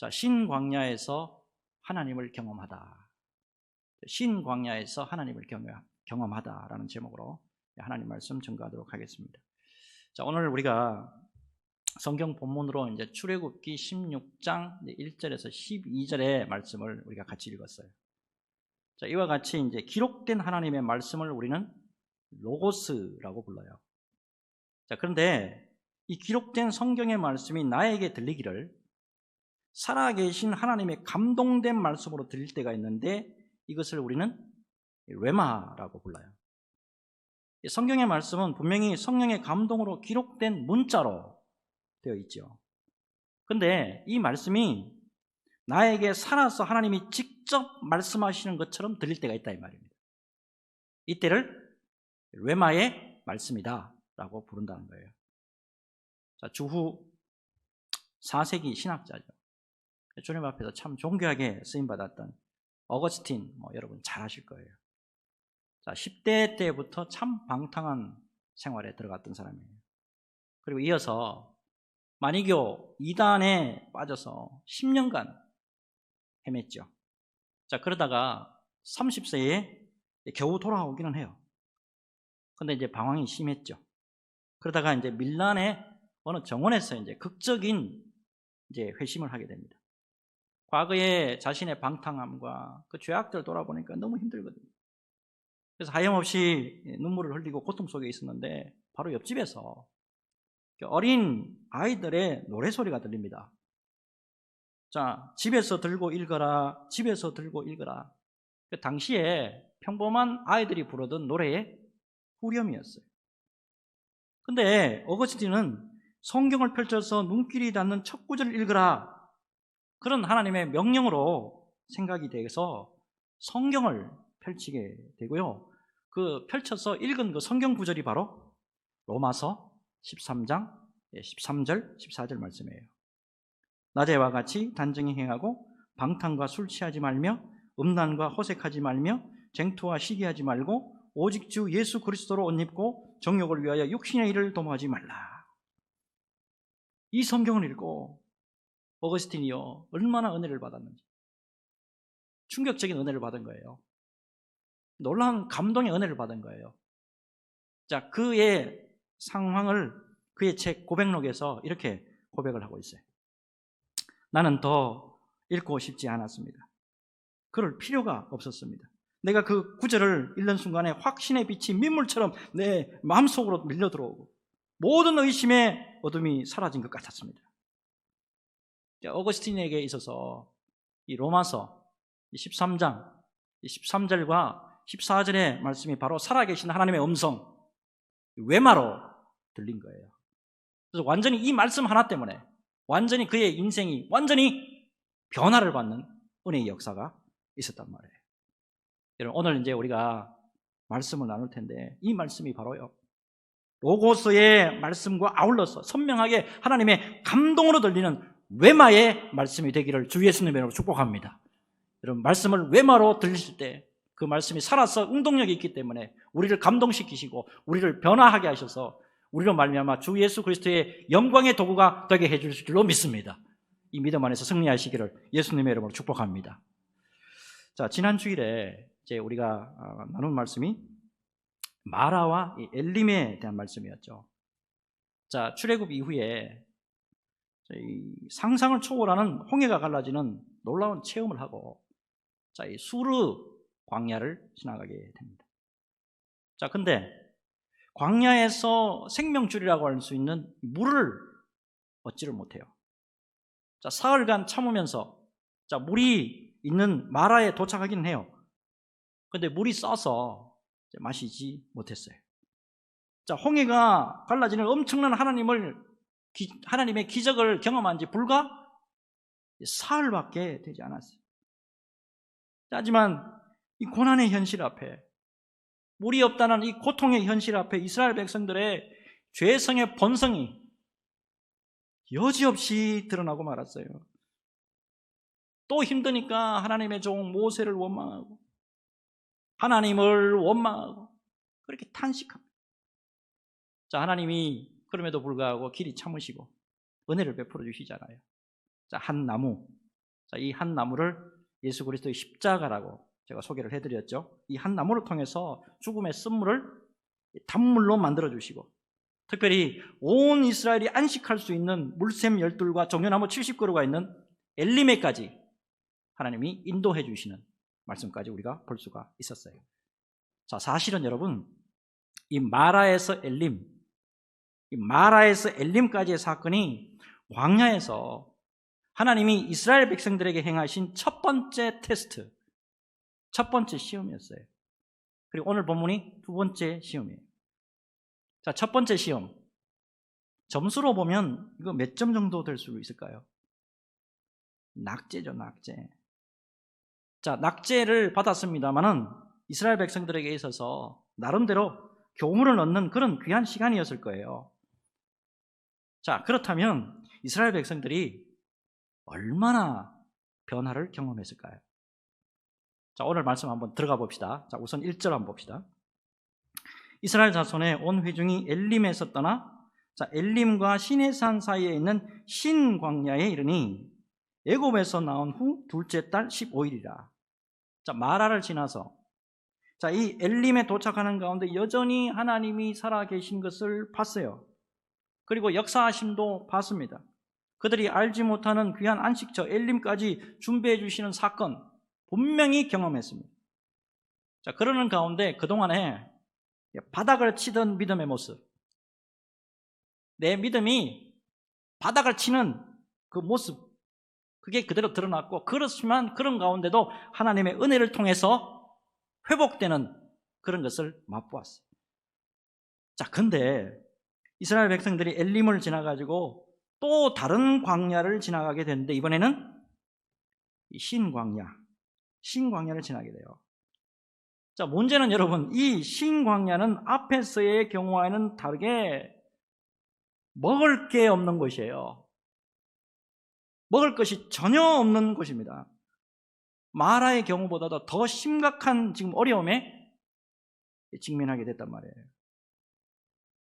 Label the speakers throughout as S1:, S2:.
S1: 자, 신광야에서 하나님을 경험하다. 신광야에서 하나님을 경험하다라는 제목으로 하나님 말씀 전가하도록 하겠습니다. 자, 오늘 우리가 성경 본문으로 이제 출애굽기 16장 1절에서 12절의 말씀을 우리가 같이 읽었어요. 자, 이와 같이 이제 기록된 하나님의 말씀을 우리는 로고스라고 불러요. 자, 그런데 이 기록된 성경의 말씀이 나에게 들리기를 살아계신 하나님의 감동된 말씀으로 들릴 때가 있는데 이것을 우리는 레마라고 불러요. 성경의 말씀은 분명히 성령의 감동으로 기록된 문자로 되어 있죠. 그런데 이 말씀이 나에게 살아서 하나님이 직접 말씀하시는 것처럼 들릴 때가 있다 이 말입니다. 이때를 레마의 말씀이다 라고 부른다는 거예요. 자, 주후 4세기 신학자죠. 주님 앞에서 참 존귀하게 쓰임받았던 어거스틴, 여러분 잘 아실 거예요. 자, 10대 때부터 참 방탕한 생활에 들어갔던 사람이에요. 그리고 이어서 만이교 2단에 빠져서 10년간 헤맸죠. 자, 그러다가 30세에 겨우 돌아오기는 해요. 근데 이제 방황이 심했죠. 그러다가 이제 밀란의 어느 정원에서 이제 극적인 이제 회심을 하게 됩니다. 과거에 자신의 방탕함과 그 죄악들을 돌아보니까 너무 힘들거든요. 그래서 하염없이 눈물을 흘리고 고통 속에 있었는데 바로 옆집에서 어린 아이들의 노래소리가 들립니다. 자, 집에서 들고 읽어라, 집에서 들고 읽어라. 당시에 평범한 아이들이 부르던 노래의 후렴이었어요. 근데 어거스틴은 성경을 펼쳐서 눈길이 닿는 첫 구절을 읽어라, 그런 하나님의 명령으로 생각이 돼서 성경을 펼치게 되고요. 그 펼쳐서 읽은 그 성경 구절이 바로 로마서 13장 13절 14절 말씀이에요. 낮에와 같이 단정히 행하고 방탕과 술 취하지 말며 음란과 호색하지 말며 쟁투와 시기하지 말고 오직 주 예수 그리스도로 옷 입고 정욕을 위하여 육신의 일을 도모하지 말라. 이 성경을 읽고 어거스틴이요 얼마나 은혜를 받았는지, 충격적인 은혜를 받은 거예요. 놀라운 감동의 은혜를 받은 거예요. 자, 그의 상황을 그의 책 고백록에서 이렇게 고백을 하고 있어요. 나는 더 읽고 싶지 않았습니다. 그럴 필요가 없었습니다. 내가 그 구절을 읽는 순간에 확신의 빛이 민물처럼 내 마음속으로 밀려들어오고 모든 의심의 어둠이 사라진 것 같았습니다. 어거스틴에게 있어서 이 로마서 13장 13절과 14절의 말씀이 바로 살아계신 하나님의 음성, 외마로 들린 거예요. 그래서 완전히 이 말씀 하나 때문에 완전히 그의 인생이 완전히 변화를 받는 은혜의 역사가 있었단 말이에요. 여러분, 오늘 이제 우리가 말씀을 나눌 텐데 이 말씀이 바로요 로고스의 말씀과 아울러서 선명하게 하나님의 감동으로 들리는 외마의 말씀이 되기를 주 예수님의 이름으로 축복합니다. 여러분, 말씀을 외마로 들리실 때 그 말씀이 살아서 응동력이 있기 때문에 우리를 감동시키시고 우리를 변화하게 하셔서 우리로 말미암아 주 예수 그리스도의 영광의 도구가 되게 해주실 줄로 믿습니다. 이 믿음 안에서 승리하시기를 예수님의 이름으로 축복합니다. 자, 지난 주일에 이제 우리가 나눈 말씀이 마라와 엘림에 대한 말씀이었죠. 자, 출애굽 이후에 상상을 초월하는 홍해가 갈라지는 놀라운 체험을 하고 자, 이 수르 광야를 지나가게 됩니다. 자, 근데 광야에서 생명줄이라고 할 수 있는 물을 얻지를 못해요. 자, 사흘간 참으면서 자, 물이 있는 마라에 도착하기는 해요. 근데 물이 써서 마시지 못했어요. 자, 홍해가 갈라지는 엄청난 하나님의 기적을 경험한 지 불과 사흘밖에 되지 않았어요. 하지만 이 고난의 현실 앞에, 물이 없다는 이 고통의 현실 앞에 이스라엘 백성들의 죄성의 본성이 여지없이 드러나고 말았어요. 또 힘드니까 하나님의 종 모세를 원망하고 하나님을 원망하고 그렇게 탄식합니다. 자, 하나님이 그럼에도 불구하고 길이 참으시고 은혜를 베풀어 주시잖아요. 자, 한 나무, 이 한 나무를 예수 그리스도의 십자가라고 제가 소개를 해드렸죠. 이 한 나무를 통해서 죽음의 쓴물을 단물로 만들어 주시고, 특별히 온 이스라엘이 안식할 수 있는 물샘 12과 종려나무 70그루가 있는 엘리메까지 하나님이 인도해 주시는 말씀까지 우리가 볼 수가 있었어요. 자, 사실은 여러분, 이 마라에서 엘림까지의 사건이 광야에서 하나님이 이스라엘 백성들에게 행하신 첫 번째 테스트, 첫 번째 시험이었어요. 그리고 오늘 본문이 두 번째 시험이에요. 자, 첫 번째 시험, 점수로 보면 이거 몇 점 정도 될 수 있을까요? 낙제죠, 낙제. 자, 낙제를 받았습니다만은 이스라엘 백성들에게 있어서 나름대로 교훈을 얻는 그런 귀한 시간이었을 거예요. 자, 그렇다면 이스라엘 백성들이 얼마나 변화를 경험했을까요? 자, 오늘 말씀 한번 들어가 봅시다. 자, 우선 1절 한번 봅시다. 이스라엘 자손의 온 회중이 엘림에서 떠나, 자, 엘림과 시내산 사이에 있는 신광야에 이르니 애굽에서 나온 후 둘째 달 15일이라. 자, 마라를 지나서, 자, 이 엘림에 도착하는 가운데 여전히 하나님이 살아계신 것을 봤어요. 그리고 역사하심도 봤습니다. 그들이 알지 못하는 귀한 안식처 엘림까지 준비해 주시는 사건 분명히 경험했습니다. 자, 그러는 가운데 그동안에 바닥을 치던 믿음의 모습, 내 믿음이 바닥을 치는 그 모습, 그게 그대로 드러났고, 그렇지만 그런 가운데도 하나님의 은혜를 통해서 회복되는 그런 것을 맛보았어요. 자, 근데 이스라엘 백성들이 엘림을 지나가지고 또 다른 광야를 지나가게 되는데, 이번에는 신광야를 지나게 돼요. 자, 문제는 여러분, 이 신광야는 앞에서의 경우와는 다르게 먹을 게 없는 곳이에요. 먹을 것이 전혀 없는 곳입니다. 마라의 경우보다도 더 심각한 지금 어려움에 직면하게 됐단 말이에요.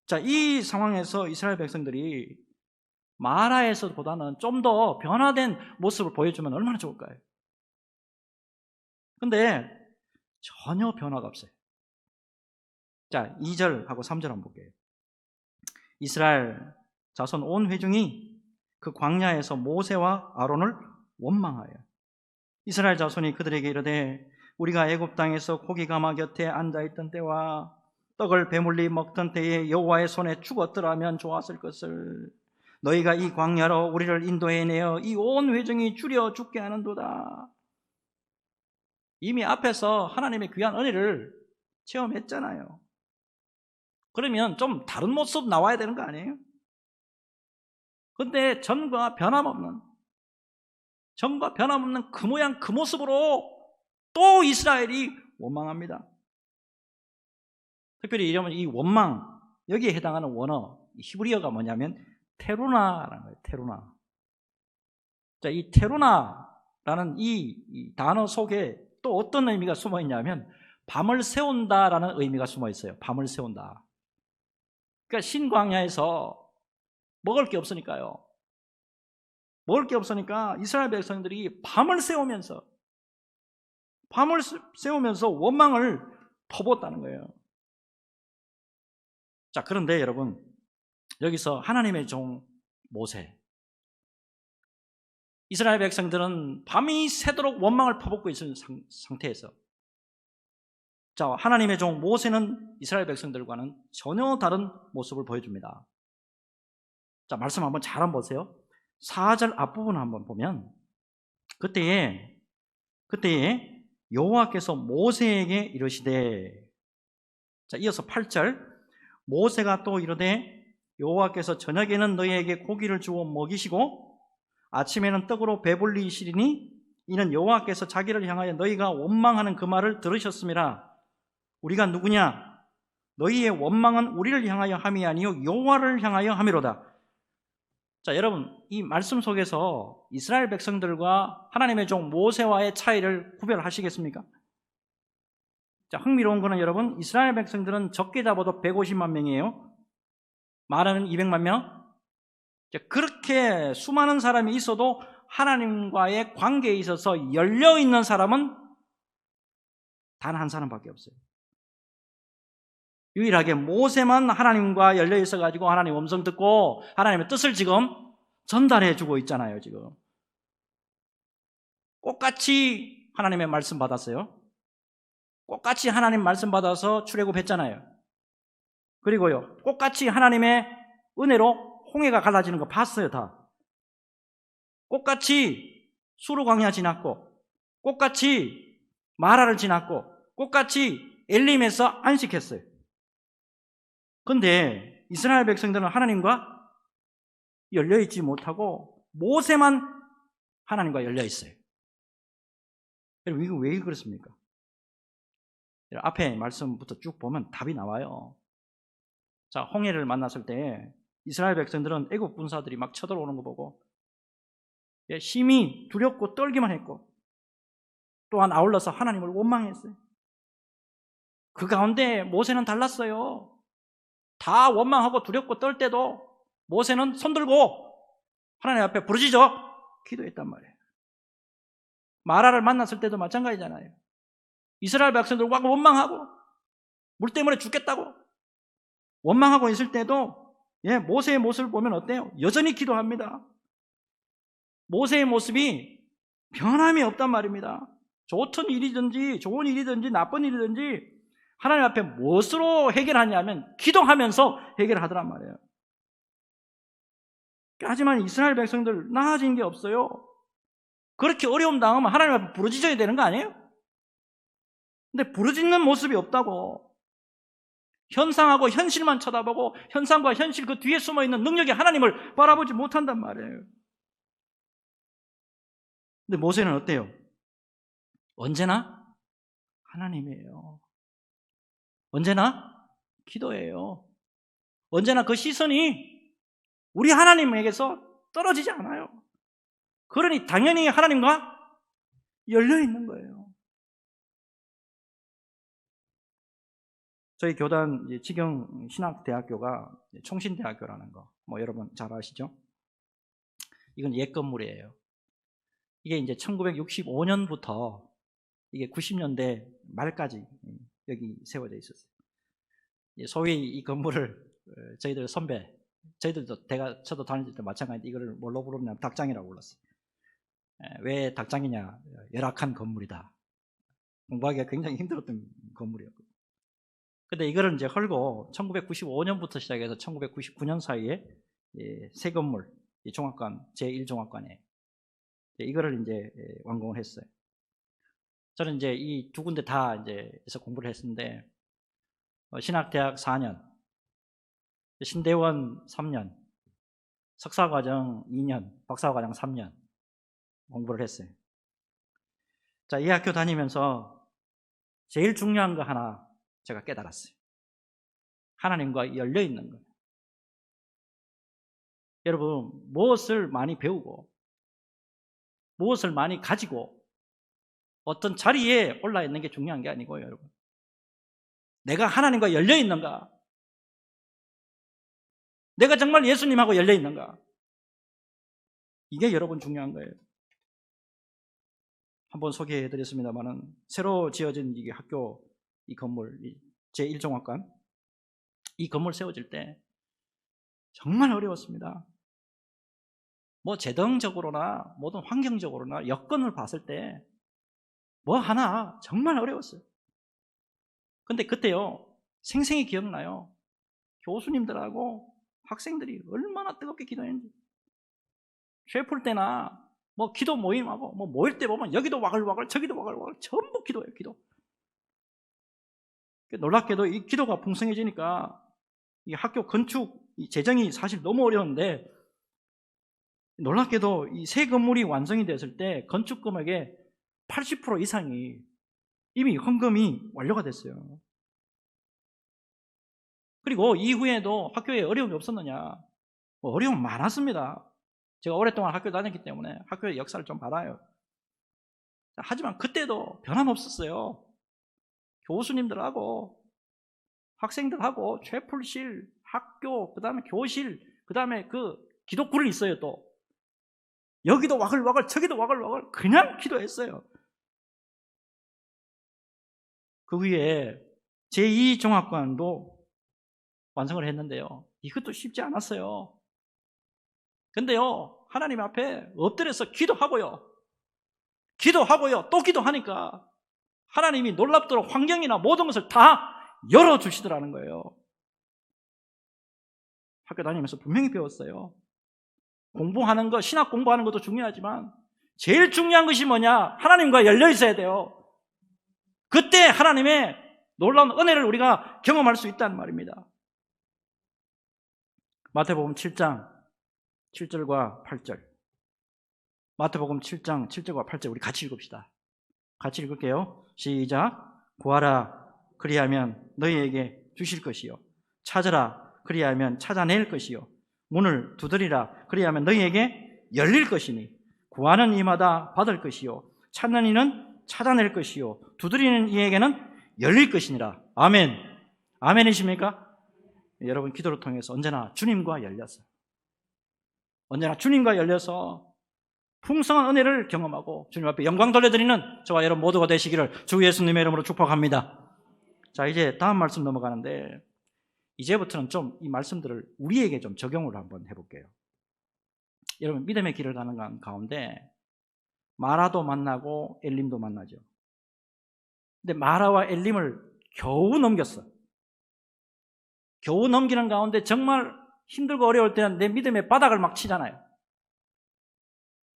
S1: 자, 이 상황에서 이스라엘 백성들이 마라에서보다는 좀 더 변화된 모습을 보여주면 얼마나 좋을까요? 근데 전혀 변화가 없어요. 자, 2절하고 3절 한번 볼게요. 이스라엘 자손 온 회중이 그 광야에서 모세와 아론을 원망하여 이스라엘 자손이 그들에게 이르되, 우리가 애굽 땅에서 고기 가마 곁에 앉아있던 때와 떡을 배물리 먹던 때에 여호와의 손에 죽었더라면 좋았을 것을, 너희가 이 광야로 우리를 인도해내어 이 온 회중이 줄여 죽게 하는도다. 이미 앞에서 하나님의 귀한 은혜를 체험했잖아요. 그러면 좀 다른 모습 나와야 되는 거 아니에요? 근데 전과 변함없는 그 모양 그 모습으로 또 이스라엘이 원망합니다. 특별히 이러면 이 원망, 여기에 해당하는 원어, 히브리어가 뭐냐면 테루나라는 거예요. 테루나. 자, 이 테루나라는 이 단어 속에 또 어떤 의미가 숨어 있냐면 밤을 세운다라는 의미가 숨어 있어요. 밤을 세운다. 그러니까 신광야에서 먹을 게 없으니까요. 먹을 게 없으니까 이스라엘 백성들이 밤을 세우면서 원망을 퍼붓다는 거예요. 자, 그런데 여러분, 여기서 하나님의 종 모세, 이스라엘 백성들은 밤이 새도록 원망을 퍼붓고 있는 상태에서, 자, 하나님의 종 모세는 이스라엘 백성들과는 전혀 다른 모습을 보여줍니다. 자, 말씀 한번 잘 한번 보세요. 4절 앞부분 한번 보면 그때에 여호와께서 모세에게 이르시되, 자, 이어서 8절, 모세가 또 이르되 여호와께서 저녁에는 너희에게 고기를 주어 먹이시고 아침에는 떡으로 배불리시리니 이는 여호와께서 자기를 향하여 너희가 원망하는 그 말을 들으셨음이라. 우리가 누구냐? 너희의 원망은 우리를 향하여 함이 아니요 여호와를 향하여 함이로다. 자, 여러분, 이 말씀 속에서 이스라엘 백성들과 하나님의 종 모세와의 차이를 구별하시겠습니까? 자, 흥미로운 거는 여러분, 이스라엘 백성들은 적게 잡아도 150만 명이에요. 많으면 200만 명. 자, 그렇게 수많은 사람이 있어도 하나님과의 관계에 있어서 열려 있는 사람은 단 한 사람밖에 없어요. 유일하게 모세만 하나님과 열려 있어가지고 하나님 음성 듣고 하나님의 뜻을 지금 전달해 주고 있잖아요. 지금 똑같이 하나님의 말씀 받았어요. 똑같이 하나님 말씀 받아서 출애굽했잖아요. 그리고요, 똑같이 하나님의 은혜로 홍해가 갈라지는 거 봤어요. 다 똑같이 수르 광야 지났고, 똑같이 마라를 지났고, 똑같이 엘림에서 안식했어요. 그런데 이스라엘 백성들은 하나님과 열려있지 못하고 모세만 하나님과 열려있어요. 여러분, 이거 왜 그렇습니까? 앞에 말씀부터 쭉 보면 답이 나와요. 자, 홍해를 만났을 때 이스라엘 백성들은 애국 군사들이 막 쳐들어오는 거 보고 심히 두렵고 떨기만 했고, 또한 아울러서 하나님을 원망했어요. 그 가운데 모세는 달랐어요. 다 원망하고 두렵고 떨 때도 모세는 손들고 하나님 앞에 부르짖어 기도했단 말이에요. 마라를 만났을 때도 마찬가지잖아요. 이스라엘 백성들 막 원망하고 물 때문에 죽겠다고 원망하고 있을 때도 모세의 모습을 보면 어때요? 여전히 기도합니다. 모세의 모습이 변함이 없단 말입니다. 좋은 일이든지 나쁜 일이든지 하나님 앞에 무엇으로 해결하냐면 기도하면서 해결하더란 말이에요. 하지만 이스라엘 백성들 나아진 게 없어요. 그렇게 어려움 당하면 하나님 앞에 부르짖어야 되는 거 아니에요? 근데 부르짖는 모습이 없다고. 현상하고 현실만 쳐다보고 현상과 현실 그 뒤에 숨어있는 능력의 하나님을 바라보지 못한단 말이에요. 근데 모세는 어때요? 언제나 하나님이에요. 언제나 기도예요. 언제나 그 시선이 우리 하나님에게서 떨어지지 않아요. 그러니 당연히 하나님과 열려있는 거예요. 저희 교단 지경 신학대학교가 총신대학교라는 거 여러분 잘 아시죠? 이건 옛 건물이에요. 이게 이제 1965년부터 이게 90년대 말까지 여기 세워져 있었어요. 소위 이 건물을 저희들 선배, 저희들도 저도 다닐 때 마찬가지인데 이거를 뭘로 부르냐면 닭장이라고 불렀어요. 왜 닭장이냐? 열악한 건물이다. 공부하기가 굉장히 힘들었던 건물이었거든요. 근데 이거를 이제 헐고 1995년부터 시작해서 1999년 사이에 새 건물, 종합관, 제1종합관에 이거를 이제 완공을 했어요. 저는 이제 이 두 군데 다 이제에서 공부를 했는데 신학대학 4년, 신대원 3년, 석사과정 2년, 박사과정 3년 공부를 했어요. 자, 이 학교 다니면서 제일 중요한 거 하나 제가 깨달았어요. 하나님과 열려 있는 거예요. 여러분, 무엇을 많이 배우고 무엇을 많이 가지고 어떤 자리에 올라 있는 게 중요한 게 아니고요, 여러분. 내가 하나님과 열려 있는가? 내가 정말 예수님하고 열려 있는가? 이게 여러분 중요한 거예요. 한번 소개해 드렸습니다만은 새로 지어진 이 학교 이 건물, 제1종합관 이 건물 세워질 때 정말 어려웠습니다. 뭐 재정적으로나 모든 환경적으로나 여건을 봤을 때 뭐 하나 정말 어려웠어요. 근데 그때요, 생생히 기억나요. 교수님들하고 학생들이 얼마나 뜨겁게 기도했는지. 쉐풀 때나 뭐 기도 모임하고 뭐 모일 때 보면 여기도 와글와글 저기도 와글와글 전부 기도예요. 기도. 놀랍게도 이 기도가 풍성해지니까 이 학교 건축 재정이 사실 너무 어려운데 놀랍게도 이 새 건물이 완성이 됐을 때 건축 금액의 80% 이상이 이미 헌금이 완료가 됐어요. 그리고 이후에도 학교에 어려움이 없었느냐? 어려움 많았습니다. 제가 오랫동안 학교 다녔기 때문에 학교의 역사를 좀 알아요. 하지만 그때도 변함없었어요. 교수님들하고 학생들하고 채플실, 학교, 그 다음에 교실, 그 다음에 그 기독부를 있어요. 또 여기도 와글와글 저기도 와글와글 그냥 기도했어요. 그 후에 제2종합관도 완성을 했는데요, 이것도 쉽지 않았어요. 근데요, 하나님 앞에 엎드려서 기도하고요, 또 기도하니까 하나님이 놀랍도록 환경이나 모든 것을 다 열어주시더라는 거예요. 학교 다니면서 분명히 배웠어요. 공부하는 거, 신학 공부하는 것도 중요하지만 제일 중요한 것이 뭐냐? 하나님과 열려 있어야 돼요. 그때 하나님의 놀라운 은혜를 우리가 경험할 수 있다는 말입니다. 마태복음 7장 7절과 8절. 마태복음 7장 7절과 8절 우리 같이 읽읍시다. 같이 읽을게요. 시작. 구하라 그리하면 너희에게 주실 것이요, 찾으라 그리하면 찾아낼 것이요, 문을 두드리라 그리하면 너희에게 열릴 것이니 구하는 이마다 받을 것이요, 찾는 이는 찾아낼 것이요, 두드리는 이에게는 열릴 것이니라. 아멘. 아멘이십니까? 여러분, 기도를 통해서 언제나 주님과 열려서, 언제나 주님과 열려서 풍성한 은혜를 경험하고 주님 앞에 영광 돌려드리는 저와 여러분 모두가 되시기를 주 예수님의 이름으로 축복합니다. 자, 이제 다음 말씀 넘어가는데, 이제부터는 좀 이 말씀들을 우리에게 좀 적용을 한번 해볼게요. 여러분, 믿음의 길을 가는 가운데 마라도 만나고 엘림도 만나죠. 근데 마라와 엘림을 겨우 넘겼어. 겨우 넘기는 가운데 정말 힘들고 어려울 때는 내 믿음의 바닥을 막 치잖아요.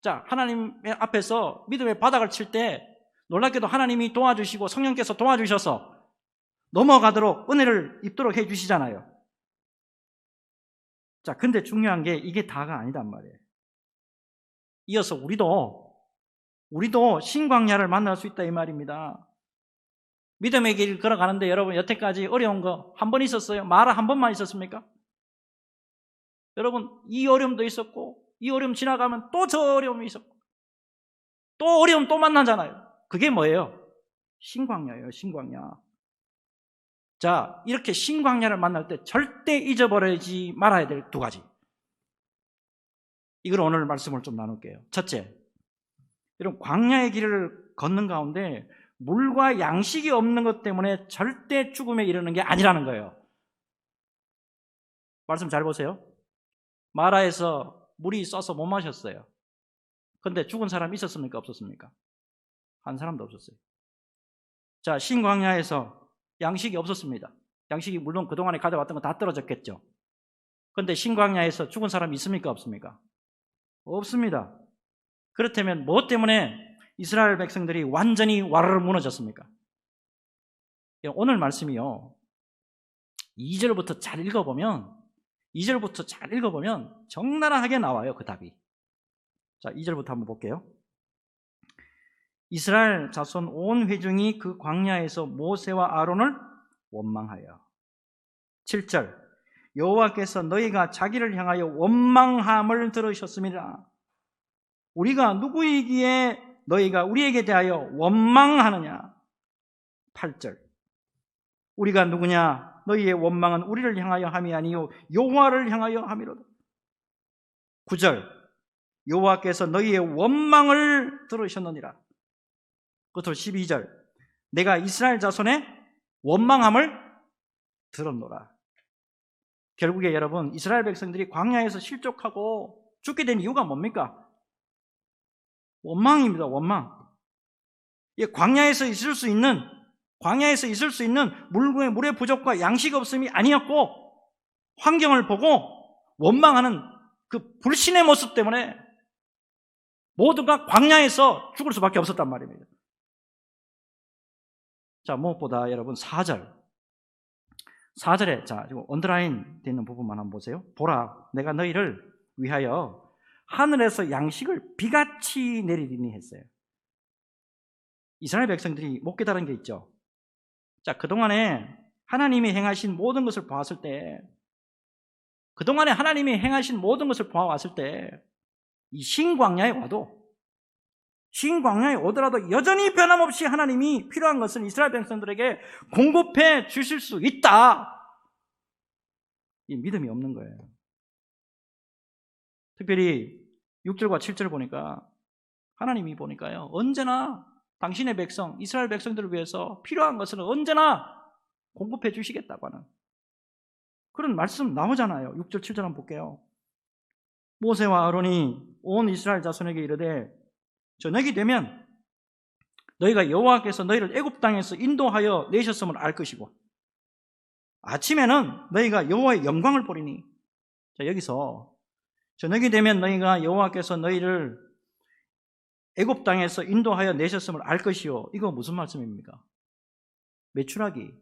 S1: 자, 하나님의 앞에서 믿음의 바닥을 칠 때 놀랍게도 하나님이 도와주시고 성령께서 도와주셔서 넘어가도록 은혜를 입도록 해주시잖아요. 자, 근데 중요한 게 이게 다가 아니단 말이에요. 이어서 우리도 신광야를 만날 수 있다 이 말입니다. 믿음의 길 걸어가는데 여러분, 여태까지 어려운 거 한 번 있었어요? 마라 한 번만 있었습니까? 여러분, 이 어려움도 있었고, 이 어려움 지나가면 또 저 어려움이 있었고, 또 어려움 또 만나잖아요. 그게 뭐예요? 신광야예요, 신광야. 자, 이렇게 신광야를 만날 때 절대 잊어버리지 말아야 될 두 가지. 이걸 오늘 말씀을 좀 나눌게요. 첫째, 여러분, 광야의 길을 걷는 가운데 물과 양식이 없는 것 때문에 절대 죽음에 이르는 게 아니라는 거예요. 말씀 잘 보세요. 마라에서 물이 써서 못 마셨어요. 그런데 죽은 사람 있었습니까? 없었습니까? 한 사람도 없었어요. 자, 신광야에서 양식이 없었습니다. 양식이 물론 그동안에 가져왔던 거 다 떨어졌겠죠. 그런데 신광야에서 죽은 사람이 있습니까? 없습니까? 없습니다. 그렇다면 무엇 때문에 이스라엘 백성들이 완전히 와르르 무너졌습니까? 오늘 말씀이요, 2절부터 잘 읽어보면 적나라하게 나와요, 그 답이. 자, 2절부터 한번 볼게요. 이스라엘 자손 온 회중이 그 광야에서 모세와 아론을 원망하여. 7절. 여호와께서 너희가 자기를 향하여 원망함을 들으셨음이라. 우리가 누구이기에 너희가 우리에게 대하여 원망하느냐. 8절. 우리가 누구냐? 너희의 원망은 우리를 향하여 함이 아니요 여호와를 향하여 함이로다. 9절. 여호와께서 너희의 원망을 들으셨느니라. 끝으로 12절. 내가 이스라엘 자손의 원망함을 들었노라. 결국에 여러분, 이스라엘 백성들이 광야에서 실족하고 죽게 된 이유가 뭡니까? 원망입니다. 원망. 광야에서 있을 수 있는 물의 부족과 양식 없음이 아니었고, 환경을 보고 원망하는 그 불신의 모습 때문에 모두가 광야에서 죽을 수밖에 없었단 말입니다. 자, 무엇보다 여러분 4절에, 자, 언더라인 되어 있는 부분만 한번 보세요. 보라, 내가 너희를 위하여 하늘에서 양식을 비같이 내리리니 했어요. 이스라엘 백성들이 못 깨달은 게 있죠. 자, 그동안에 하나님이 행하신 모든 것을 보았을 때, 이 신광야에 오더라도 여전히 변함없이 하나님이 필요한 것을 이스라엘 백성들에게 공급해 주실 수 있다. 이 믿음이 없는 거예요. 특별히 6절과 7절 보니까 하나님이 보니까요, 언제나 당신의 백성, 이스라엘 백성들을 위해서 필요한 것은 언제나 공급해 주시겠다고 하는 그런 말씀 나오잖아요. 6절, 7절 한번 볼게요. 모세와 아론이 온 이스라엘 자손에게 이르되 저녁이 되면 너희가 여호와께서 너희를 애굽 땅에서 인도하여 내셨음을 알 것이고 아침에는 너희가 여호와의 영광을 보리니. 자, 여기서 저녁이 되면 너희가 여호와께서 너희를 애굽 땅에서 인도하여 내셨음을 알 것이요. 이거 무슨 말씀입니까? 메추라기를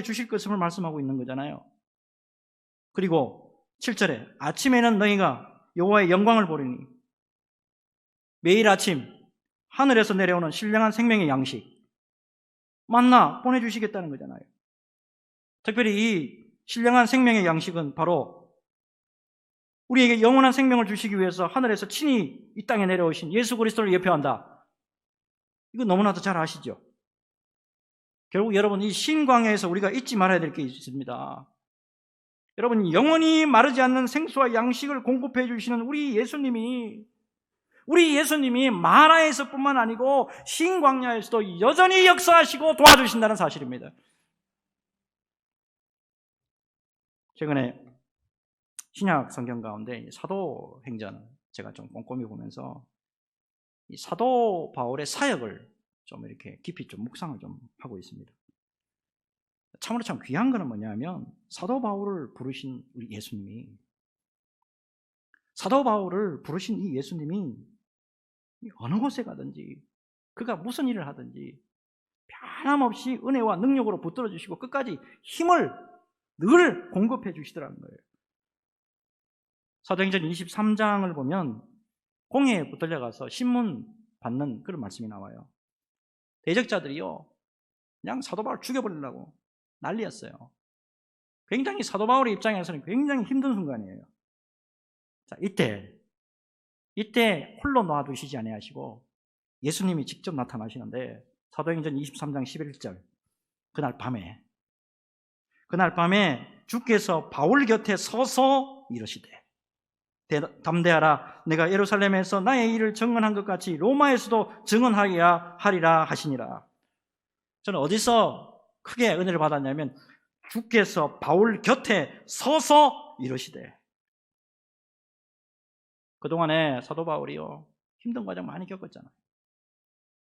S1: 주실 것임을 말씀하고 있는 거잖아요. 그리고 7절에 아침에는 너희가 여호와의 영광을 보리니. 매일 아침 하늘에서 내려오는 신령한 생명의 양식 만나 보내주시겠다는 거잖아요. 특별히 이 신령한 생명의 양식은 바로 우리에게 영원한 생명을 주시기 위해서 하늘에서 친히 이 땅에 내려오신 예수 그리스도를 예표한다. 이거 너무나도 잘 아시죠? 결국 여러분, 이 신광야에서 우리가 잊지 말아야 될 게 있습니다. 여러분, 영원히 마르지 않는 생수와 양식을 공급해 주시는 우리 예수님이 마라에서뿐만 아니고 신광야에서도 여전히 역사하시고 도와주신다는 사실입니다. 최근에 신약 성경 가운데 사도행전 제가 좀 꼼꼼히 보면서 이 사도 바울의 사역을 좀 이렇게 깊이 좀 묵상을 좀 하고 있습니다. 참으로 참 귀한 거는 뭐냐면 사도 바울을 부르신 우리 예수님이, 사도 바울을 부르신 이 예수님이 어느 곳에 가든지 그가 무슨 일을 하든지 변함없이 은혜와 능력으로 붙들어 주시고 끝까지 힘을 늘 공급해 주시더라는 거예요. 사도행전 23장을 보면 공회에 붙들려가서 신문 받는 그런 말씀이 나와요. 대적자들이요, 그냥 사도 바울 죽여버리려고 난리였어요. 굉장히 사도 바울의 입장에서는 굉장히 힘든 순간이에요. 자, 이때 홀로 놔두시지 아니하시고 예수님이 직접 나타나시는데 사도행전 23장 11절 그날 밤에 주께서 바울 곁에 서서 이르시되 담대하라, 내가 예루살렘에서 나의 일을 증언한 것 같이 로마에서도 증언하여야 하리라 하시니라. 저는 어디서 크게 은혜를 받았냐면 주께서 바울 곁에 서서 이르시되. 그동안에 사도 바울이요, 힘든 과정 많이 겪었잖아요.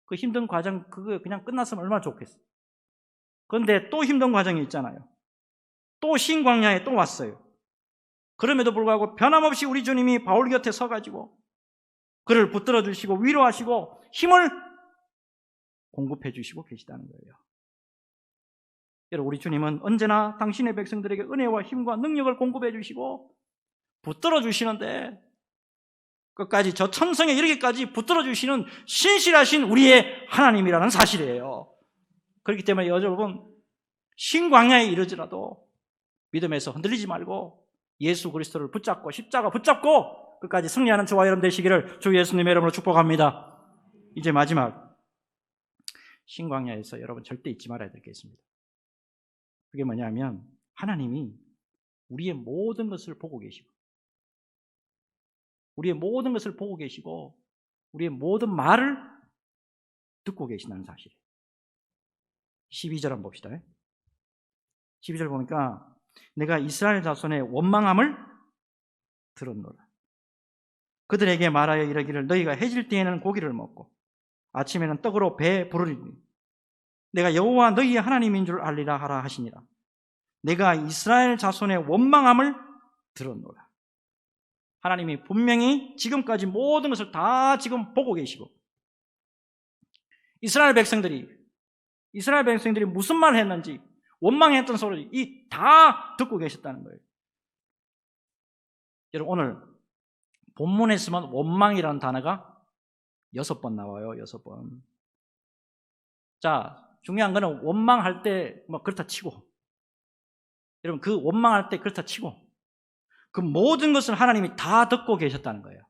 S1: 그 힘든 과정 그거 그냥 끝났으면 얼마나 좋겠어요. 그런데 또 힘든 과정이 있잖아요. 또 신광야에 또 왔어요. 그럼에도 불구하고 변함없이 우리 주님이 바울 곁에 서가지고 그를 붙들어 주시고 위로하시고 힘을 공급해 주시고 계시다는 거예요. 여러분, 우리 주님은 언제나 당신의 백성들에게 은혜와 힘과 능력을 공급해 주시고 붙들어 주시는데 끝까지 저 천성에 이르기까지 붙들어 주시는 신실하신 우리의 하나님이라는 사실이에요. 그렇기 때문에 여러분, 신광야에 이르지라도 믿음에서 흔들리지 말고 예수 그리스도를 붙잡고 십자가 붙잡고 끝까지 승리하는 저와 여러분 되시기를 주 예수님의 이름으로 축복합니다. 이제 마지막, 신광야에서 여러분 절대 잊지 말아야 될 게 있습니다. 그게 뭐냐면 하나님이 우리의 모든 것을 보고 계시고 우리의 모든 것을 보고 계시고 우리의 모든 말을 듣고 계신다는 사실이에요. 12절 한번 봅시다. 12절 보니까 내가 이스라엘 자손의 원망함을 들었노라. 그들에게 말하여 이르기를 너희가 해질 때에는 고기를 먹고 아침에는 떡으로 배 부르리니 내가 여호와 너희의 하나님인 줄 알리라 하라 하시니라. 내가 이스라엘 자손의 원망함을 들었노라. 하나님이 분명히 지금까지 모든 것을 다 지금 보고 계시고 이스라엘 백성들이 무슨 말을 했는지 원망했던 소리 다 듣고 계셨다는 거예요. 여러분, 오늘 본문에서만 원망이라는 단어가 6번 나와요. 6번. 자, 중요한 거는 원망할 때 뭐 그렇다 치고, 여러분, 그 원망할 때 그렇다 치고 그 모든 것을 하나님이 다 듣고 계셨다는 거예요.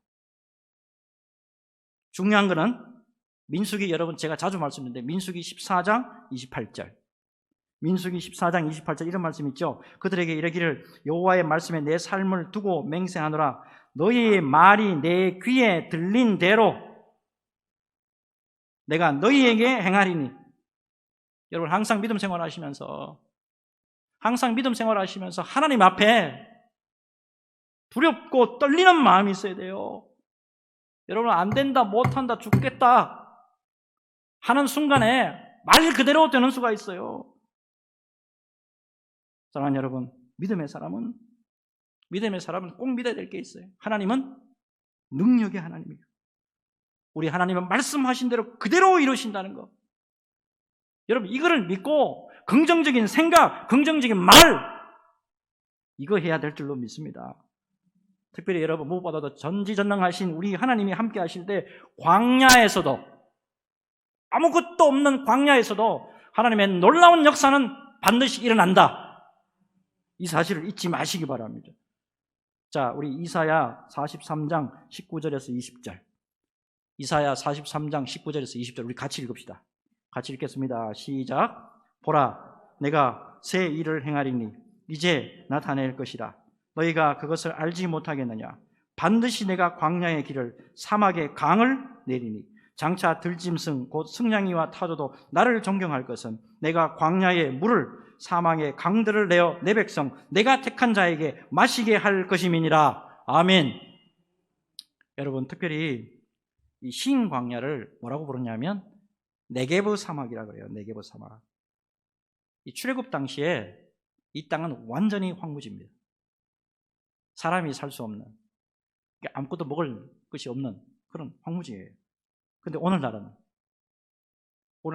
S1: 중요한 거는 민수기, 여러분 제가 자주 말씀드리는데 민수기 14장 28절 민수기 14장 28절 이런 말씀 있죠. 그들에게 이르기를 여호와의 말씀에 내 삶을 두고 맹세하노라. 너희의 말이 내 귀에 들린 대로 내가 너희에게 행하리니. 여러분 항상 믿음 생활하시면서 하나님 앞에 두렵고 떨리는 마음이 있어야 돼요. 여러분 안 된다, 못한다, 죽겠다 하는 순간에 말 그대로 되는 수가 있어요. 사랑하는 여러분, 믿음의 사람은 꼭 믿어야 될 게 있어요. 하나님은 능력의 하나님이에요. 우리 하나님은 말씀하신 대로 그대로 이루신다는 거. 여러분 이거를 믿고 긍정적인 생각, 긍정적인 말 이거 해야 될 줄로 믿습니다. 특별히 여러분 무엇보다도 전지전능하신 우리 하나님이 함께 하실 때 광야에서도, 아무것도 없는 광야에서도 하나님의 놀라운 역사는 반드시 일어난다. 이 사실을 잊지 마시기 바랍니다. 자, 우리 이사야 43장 19절에서 20절. 이사야 43장 19절에서 20절 우리 같이 읽읍시다. 같이 읽겠습니다. 시작. 보라, 내가 새 일을 행하리니 이제 나타낼 것이라. 너희가 그것을 알지 못하겠느냐? 반드시 내가 광야의 길을, 사막의 강을 내리니 장차 들짐승 곧 승냥이와 타조도 나를 존경할 것은 내가 광야의 물을, 사막의 강들을 내어 내 백성 내가 택한 자에게 마시게 할 것임이니라. 아멘. 여러분 특별히 이 신 광야를 뭐라고 부르냐면 네게브 사막이라 그래요. 네게브 사막. 이 출애굽 당시에 이 땅은 완전히 황무지입니다. 사람이 살 수 없는, 아무것도 먹을 것이 없는 그런 황무지예요. 그런데 오늘날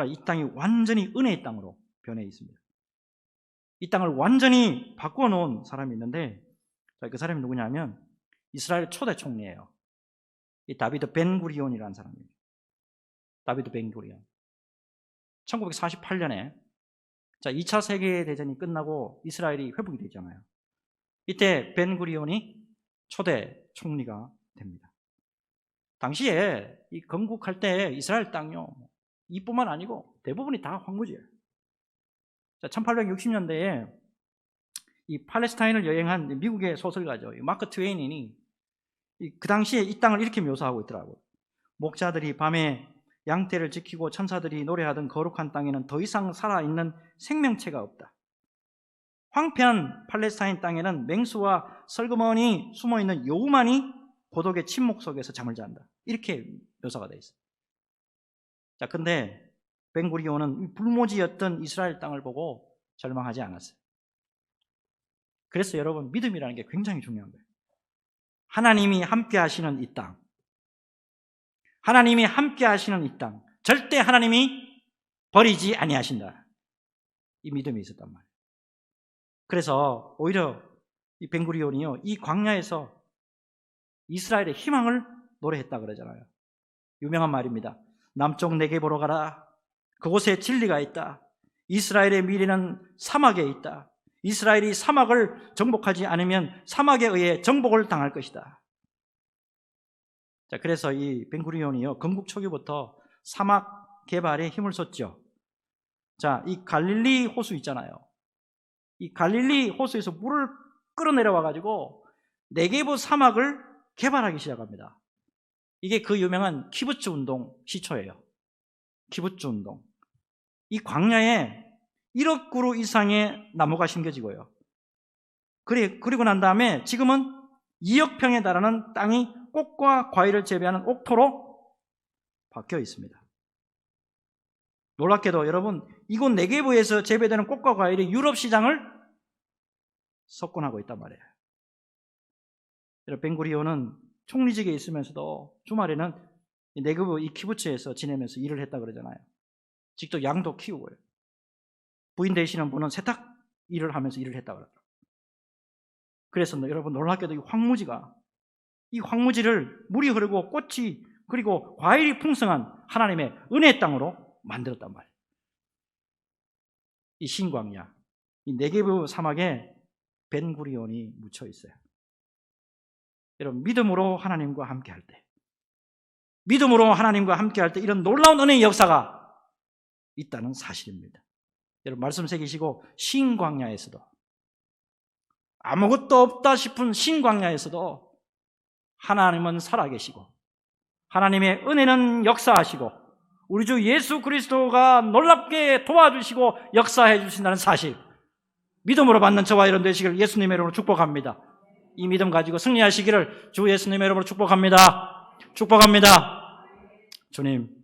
S1: 이 땅이 완전히 은혜의 땅으로 변해 있습니다. 이 땅을 완전히 바꾸어 놓은 사람이 있는데, 그 사람이 누구냐면 이스라엘 초대 총리예요. 이 다비드 벤구리온이라는 사람입니다. 다비드 벤구리온. 1948년에 2차 세계대전이 끝나고 이스라엘이 회복이 되잖아요. 이때 벤구리온이 초대 총리가 됩니다. 당시에 이 건국할 때 이스라엘 땅이요, 이뿐만 아니고 대부분이 다 황무지예요. 1860년대에 이 팔레스타인을 여행한 미국의 소설가죠, 마크 트웨인이 그 당시에 이 땅을 이렇게 묘사하고 있더라고요. 목자들이 밤에 양떼를 지키고 천사들이 노래하던 거룩한 땅에는 더 이상 살아있는 생명체가 없다. 황폐한 팔레스타인 땅에는 맹수와 설그머니 숨어있는 여우만이 고독의 침묵 속에서 잠을 잔다. 이렇게 묘사가 되어 있어요. 자, 근데 벤구리온은 불모지였던 이스라엘 땅을 보고 절망하지 않았어요. 그래서 여러분 믿음이라는 게 굉장히 중요한 거예요. 하나님이 함께 하시는 이 땅, 하나님이 함께 하시는 이 땅, 절대 하나님이 버리지 아니하신다. 이 믿음이 있었단 말이에요. 그래서 오히려 이 벤구리온이요, 이 광야에서 이스라엘의 희망을 노래했다 그러잖아요. 유명한 말입니다. 남쪽 네게보로 가라. 그곳에 진리가 있다. 이스라엘의 미래는 사막에 있다. 이스라엘이 사막을 정복하지 않으면 사막에 의해 정복을 당할 것이다. 자, 그래서 이 벤구리온이요, 건국 초기부터 사막 개발에 힘을 쏟죠. 자, 이 갈릴리 호수 있잖아요. 이 갈릴리 호수에서 물을 끌어내려와 가지고 네게브 사막을 개발하기 시작합니다. 이게 그 유명한 키부츠 운동 시초예요. 키부츠 운동. 이 광야에 1억 그루 이상의 나무가 심겨지고요. 그리고 난 다음에 지금은 2억 평에 달하는 땅이 꽃과 과일을 재배하는 옥토로 바뀌어 있습니다. 놀랍게도 여러분, 이곳 네게브에서 재배되는 꽃과 과일이 유럽 시장을 석권하고 있단 말이에요. 벤구리온은 총리직에 있으면서도 주말에는 네게브 이 키부츠에서 지내면서 일을 했다 그러잖아요. 직접 양도 키우고요. 부인 되시는 분은 세탁 일을 하면서 일을 했다 그러더라고요. 그래서 여러분 놀랍게도 이 황무지를 물이 흐르고 꽃이 그리고 과일이 풍성한 하나님의 은혜의 땅으로 만들었단 말이에요. 이 신광야, 이 네게브 사막에 벤구리온이 묻혀 있어요. 여러분 믿음으로 하나님과 함께 할 때, 이런 놀라운 은혜의 역사가 있다는 사실입니다. 여러분 말씀 새기시고, 신광야에서도, 아무것도 없다 싶은 신광야에서도 하나님은 살아계시고 하나님의 은혜는 역사하시고 우리 주 예수 그리스도가 놀랍게 도와주시고 역사해 주신다는 사실, 믿음으로 받는 저와 여러분 되시기를 예수님의 이름으로 축복합니다. 이 믿음 가지고 승리하시기를 주 예수님의 이름으로 축복합니다. 축복합니다. 주님,